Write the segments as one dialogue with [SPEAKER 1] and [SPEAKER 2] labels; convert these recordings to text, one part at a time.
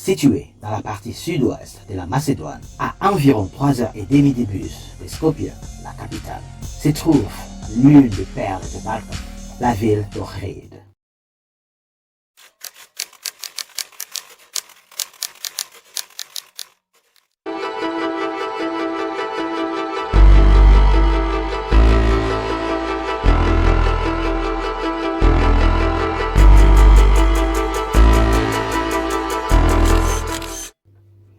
[SPEAKER 1] situé dans la partie sud-ouest de la Macédoine, à environ 3h30 de bus de Skopje, la capitale, se trouve l'une des perles des Balkans, la ville d'Ohrid.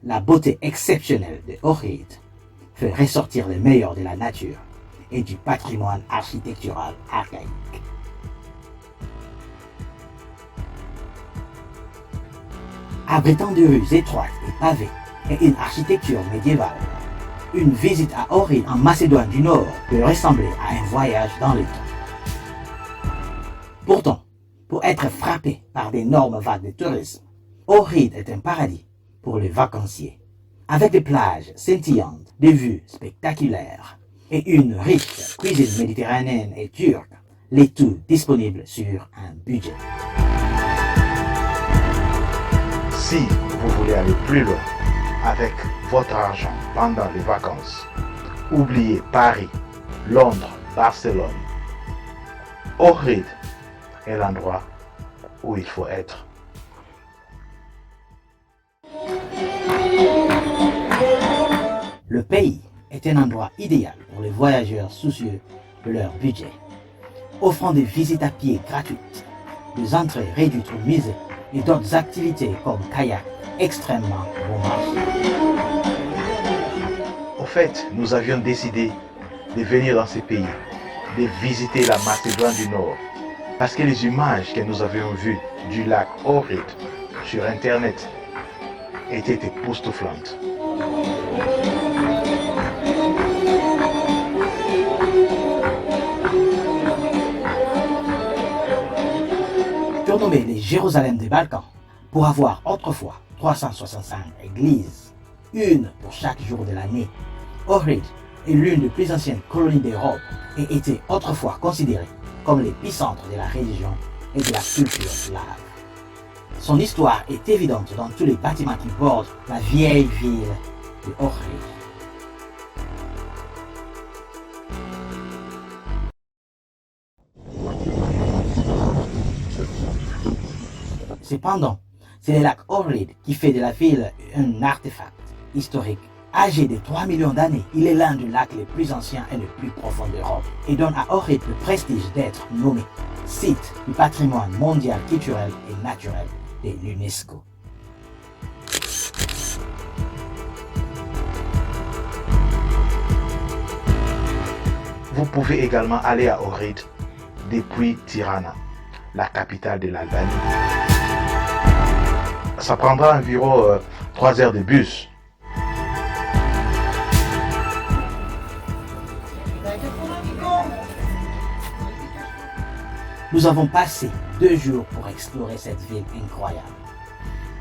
[SPEAKER 1] La beauté exceptionnelle de Ohrid fait ressortir le meilleur de la nature et du patrimoine architectural archaïque. Abritant de rues étroites et pavées et une architecture médiévale, une visite à Ohrid en Macédoine du Nord peut ressembler à un voyage dans le temps. Pourtant, pour être frappé par d'énormes vagues de tourisme, Ohrid est un paradis pour les vacanciers, avec des plages scintillantes, des vues spectaculaires et une riche cuisine méditerranéenne et turque, les tout disponibles sur un budget.
[SPEAKER 2] Si vous voulez aller plus loin avec votre argent pendant les vacances, oubliez Paris, Londres, Barcelone. Ohrid est l'endroit où il faut être.
[SPEAKER 1] Le pays est un endroit idéal pour les voyageurs soucieux de leur budget, offrant des visites à pied gratuites, des entrées réduites au musée et d'autres activités comme kayak extrêmement bon marché.
[SPEAKER 2] Au fait, nous avions décidé de venir dans ces pays, de visiter la Macédoine du Nord, parce que les images que nous avions vues du lac Ohrid sur Internet étaient époustouflantes.
[SPEAKER 1] Surnommé les Jérusalem des Balkans, pour avoir autrefois 365 églises, une pour chaque jour de l'année, Ohrid est l'une des plus anciennes colonies d'Europe et était autrefois considérée comme l'épicentre de la religion et de la culture slave. Son histoire est évidente dans tous les bâtiments qui bordent la vieille ville de Ohrid. Cependant, c'est le lac Ohrid qui fait de la ville un artefact historique. Âgé de 3 millions d'années, il est l'un des lacs les plus anciens et les plus profonds d'Europe et donne à Ohrid le prestige d'être nommé site du patrimoine mondial culturel et naturel de l'UNESCO.
[SPEAKER 2] Vous pouvez également aller à Ohrid depuis Tirana, la capitale de l'Albanie. Ça prendra environ 3 heures de bus.
[SPEAKER 1] Nous avons passé 2 jours pour explorer cette ville incroyable.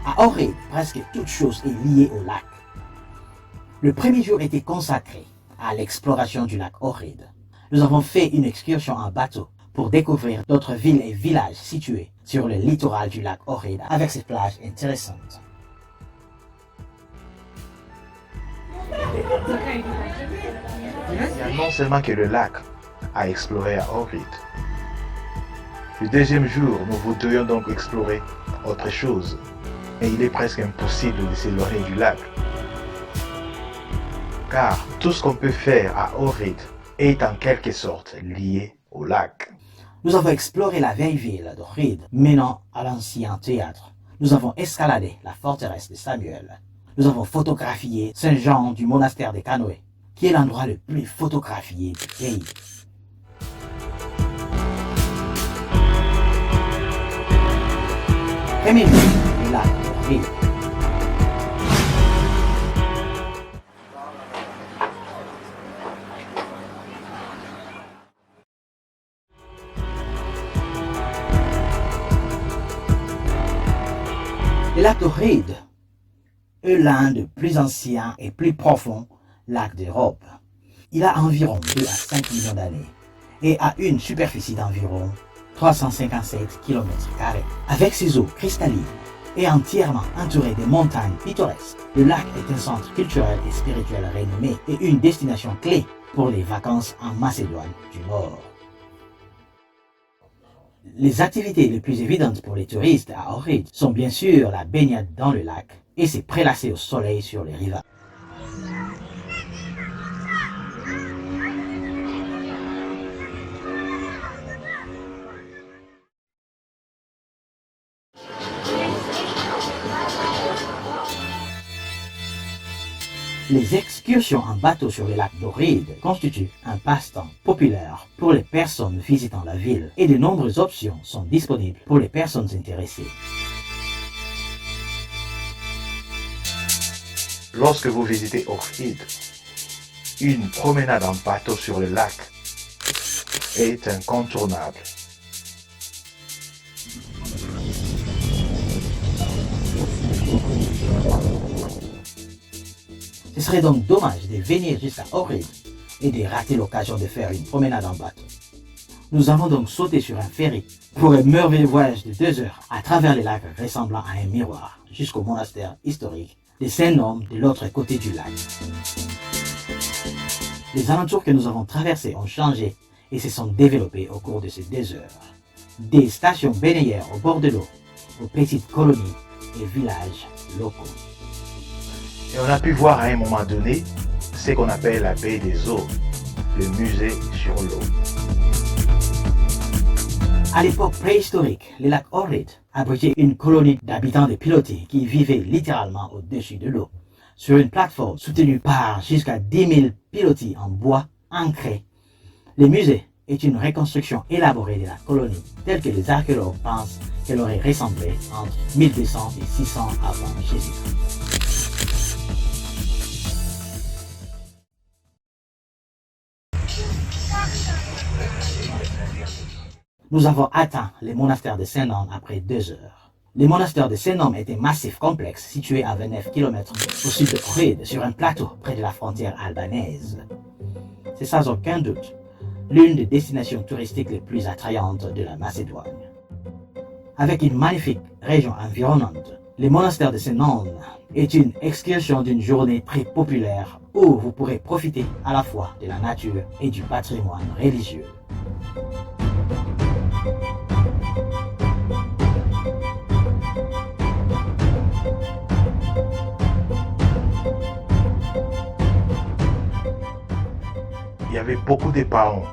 [SPEAKER 1] À Ohrid, presque toute chose est liée au lac. Le premier jour était consacré à l'exploration du lac Ohrid. Nous avons fait une excursion en bateau pour découvrir d'autres villes et villages situés sur le littoral du lac Ohrid avec ses plages intéressantes.
[SPEAKER 2] Il y a non seulement que le lac à explorer à Ohrid. Le deuxième jour, nous voudrions donc explorer autre chose. Et il est presque impossible de s'éloigner du lac. Car tout ce qu'on peut faire à Ohrid est en quelque sorte lié au lac.
[SPEAKER 1] Nous avons exploré la vieille ville d'Ohrid, menant à l'ancien théâtre. Nous avons escaladé la forteresse de Samuel. Nous avons photographié Saint-Jean du monastère de Canoë, qui est l'endroit le plus photographié du pays. Premier jour, le lac d'Ohrid. Le lac d'Ohrid est l'un des plus anciens et plus profonds lacs d'Europe. Il a environ 2 à 5 millions d'années et a une superficie d'environ 357 km². Avec ses eaux cristallines est entièrement entouré de montagnes pittoresques. Le lac est un centre culturel et spirituel renommé et une destination clé pour les vacances en Macédoine du Nord. Les activités les plus évidentes pour les touristes à Ohrid sont bien sûr la baignade dans le lac et se prélasser au soleil sur les rivages. Les excursions en bateau sur le lac d'Ohrid constituent un passe-temps populaire pour les personnes visitant la ville et de nombreuses options sont disponibles pour les personnes intéressées.
[SPEAKER 2] Lorsque vous visitez Ohrid, une promenade en bateau sur le lac est incontournable.
[SPEAKER 1] Ce serait donc dommage de venir jusqu'à Ohrid et de rater l'occasion de faire une promenade en bateau. Nous avons donc sauté sur un ferry pour un merveilleux voyage de 2 heures à travers les lacs ressemblant à un miroir jusqu'au monastère historique de Saint-Nom de l'autre côté du lac. Les alentours que nous avons traversés ont changé et se sont développés au cours de ces 2 heures. Des stations balnéaires au bord de l'eau, aux petites colonies et villages locaux.
[SPEAKER 2] Et on a pu voir à un moment donné ce qu'on appelle la baie des eaux, le musée sur l'eau.
[SPEAKER 1] À l'époque préhistorique, le lac Ohrid abritait une colonie d'habitants de pilotis qui vivaient littéralement au-dessus de l'eau, sur une plateforme soutenue par jusqu'à 10 000 pilotis en bois ancrés. Le musée est une reconstruction élaborée de la colonie, telle que les archéologues pensent qu'elle aurait ressemblé entre 1200 et 600 avant Jésus-Christ. Nous avons atteint le monastère de Saint-Nom après 2 heures. Le monastère de Saint-Nom est un massif complexe situé à 29 km au sud de Ohrid, sur un plateau près de la frontière albanaise. C'est sans aucun doute l'une des destinations touristiques les plus attrayantes de la Macédoine. Avec une magnifique région environnante, le monastère de Saint-Nom est une excursion d'une journée très populaire où vous pourrez profiter à la fois de la nature et du patrimoine religieux.
[SPEAKER 2] Il y avait beaucoup de parents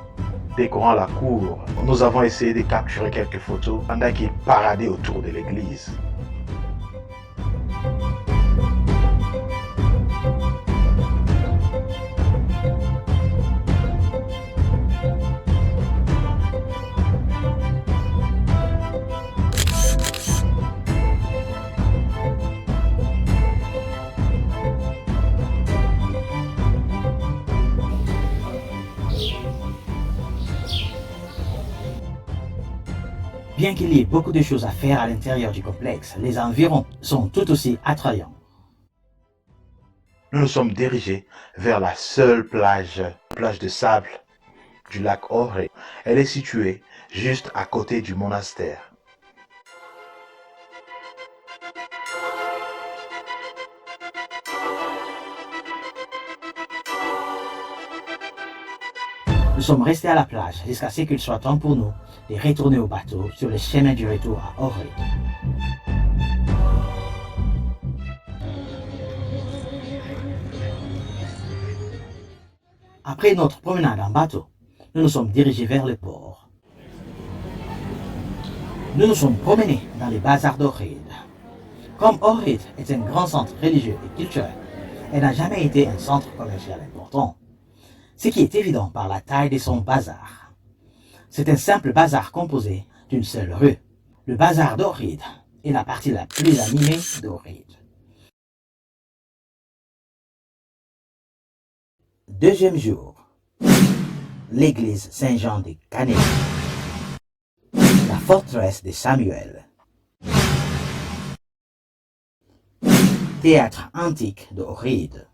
[SPEAKER 2] décorant la cour. Nous avons essayé de capturer quelques photos pendant qu'ils paradaient autour de l'église.
[SPEAKER 1] Bien qu'il y ait beaucoup de choses à faire à l'intérieur du complexe, les environs sont tout aussi attrayants.
[SPEAKER 2] Nous nous sommes dirigés vers la seule plage de sable du lac Ohrid. Elle est située juste à côté du monastère.
[SPEAKER 1] Nous sommes restés à la plage jusqu'à ce qu'il soit temps pour nous de retourner au bateau sur le chemin du retour à Ohrid. Après notre promenade en bateau, nous nous sommes dirigés vers le port. Nous nous sommes promenés dans les bazars d'Ohrid. Comme Ohrid est un grand centre religieux et culturel, elle n'a jamais été un centre commercial important, ce qui est évident par la taille de son bazar. C'est un simple bazar composé d'une seule rue. Le bazar d'Ohrid est la partie la plus animée d'Ohrid. Deuxième jour, l'église Saint-Jean de Canet, la forteresse de Samuel, théâtre antique de Ohrid.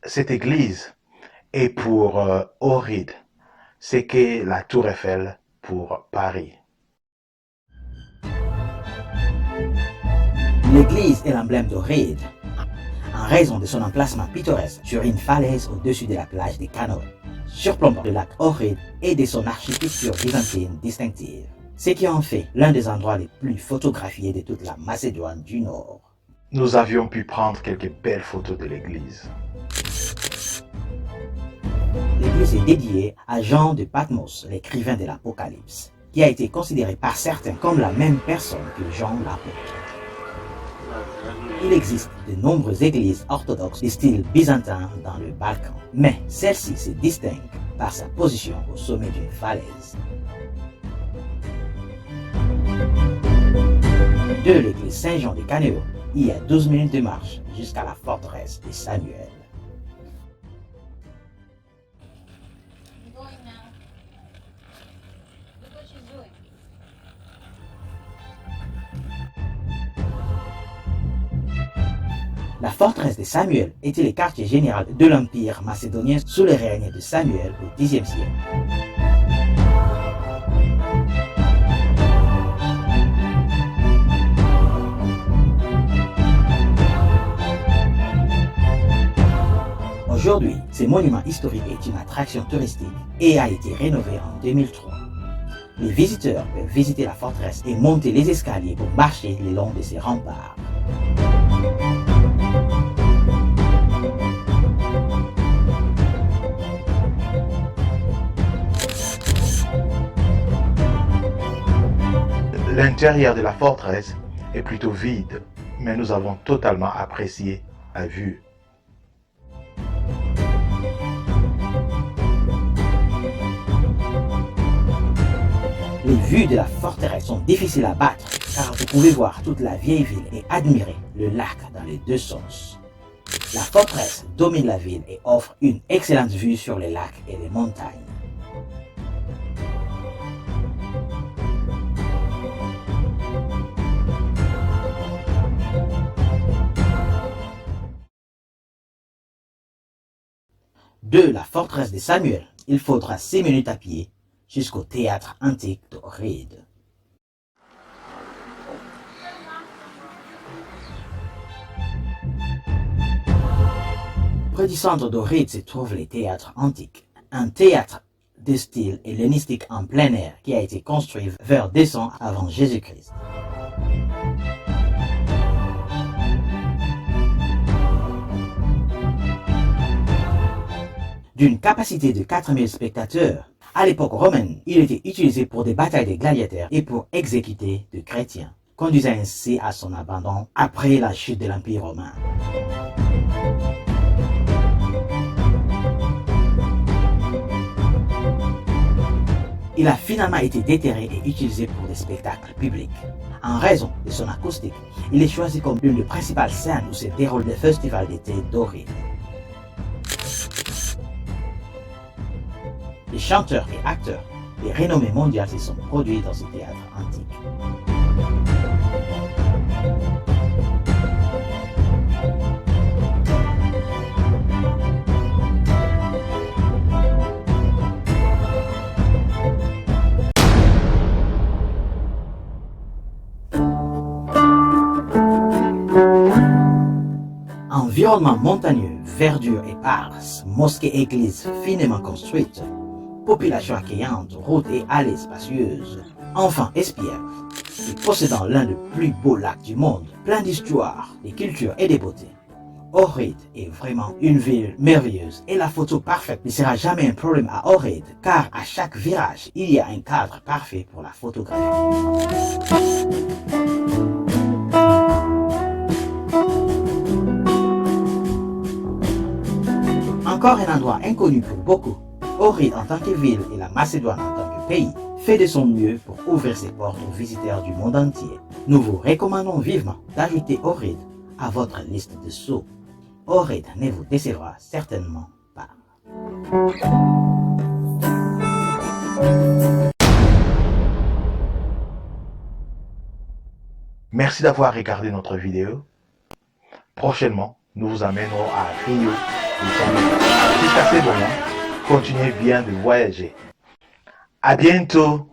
[SPEAKER 2] Cette église est pour Ohrid c'est qu'est la Tour Eiffel pour Paris.
[SPEAKER 1] L'église est l'emblème d'Ohrid, en raison de son emplacement pittoresque sur une falaise au-dessus de la plage des Canoës, surplombant le lac Ohrid et de son architecture byzantine distinctive, ce qui en fait l'un des endroits les plus photographiés de toute la Macédoine du Nord.
[SPEAKER 2] Nous avions pu prendre quelques belles photos de l'église.
[SPEAKER 1] L'église est dédiée à Jean de Patmos, l'écrivain de l'Apocalypse, qui a été considéré par certains comme la même personne que Jean l'apôtre. Il existe de nombreuses églises orthodoxes de style byzantin dans le Balkan, mais celle-ci se distingue par sa position au sommet d'une falaise. De l'église Saint-Jean de Canéo, il y a 12 minutes de marche jusqu'à la forteresse de Samuel. La forteresse de Samuel était le quartier général de l'Empire macédonien sous le règne de Samuel au Xe siècle. Aujourd'hui, ce monument historique est une attraction touristique et a été rénové en 2003. Les visiteurs peuvent visiter la forteresse et monter les escaliers pour marcher le long de ses remparts.
[SPEAKER 2] L'intérieur de la forteresse est plutôt vide, mais nous avons totalement apprécié la vue.
[SPEAKER 1] Les vues de la forteresse sont difficiles à battre, car vous pouvez voir toute la vieille ville et admirer le lac dans les deux sens. La forteresse domine la ville et offre une excellente vue sur les lacs et les montagnes. De la forteresse de Samuel, il faudra 6 minutes à pied jusqu'au théâtre antique d'Ohrid. Près du centre d'Ohrid se trouve le théâtre antique, un théâtre de style hellénistique en plein air qui a été construit vers 200 avant Jésus-Christ. D'une capacité de 4000 spectateurs, à l'époque romaine, il était utilisé pour des batailles de gladiateurs et pour exécuter de chrétiens, conduisant ainsi à son abandon après la chute de l'Empire romain. Il a finalement été déterré et utilisé pour des spectacles publics. En raison de son acoustique, il est choisi comme l'une des principales scènes où se déroule le festival d'été d'Ohrid. Les chanteurs et acteurs de renommée mondiale se sont produits dans ce théâtre antique. Environnement montagneux, verdure éparse, mosquée-église finement construite, population accueillante, routes et allées spacieuses, enfants espiègles, et possédant l'un des plus beaux lacs du monde, plein d'histoires, de cultures et de beauté. Ohrid est vraiment une ville merveilleuse et la photo parfaite ne sera jamais un problème à Ohrid car à chaque virage, il y a un cadre parfait pour la photographie. Encore un endroit inconnu pour beaucoup, Ohrid en tant que ville et la Macédoine en tant que pays fait de son mieux pour ouvrir ses portes aux visiteurs du monde entier. Nous vous recommandons vivement d'ajouter Ohrid à votre liste de sauts. Ohrid ne vous décevra certainement pas.
[SPEAKER 2] Merci d'avoir regardé notre vidéo. Prochainement, nous vous amènerons à Rio de Janeiro. Jusqu'à ce moment, continuez bien de voyager. À bientôt.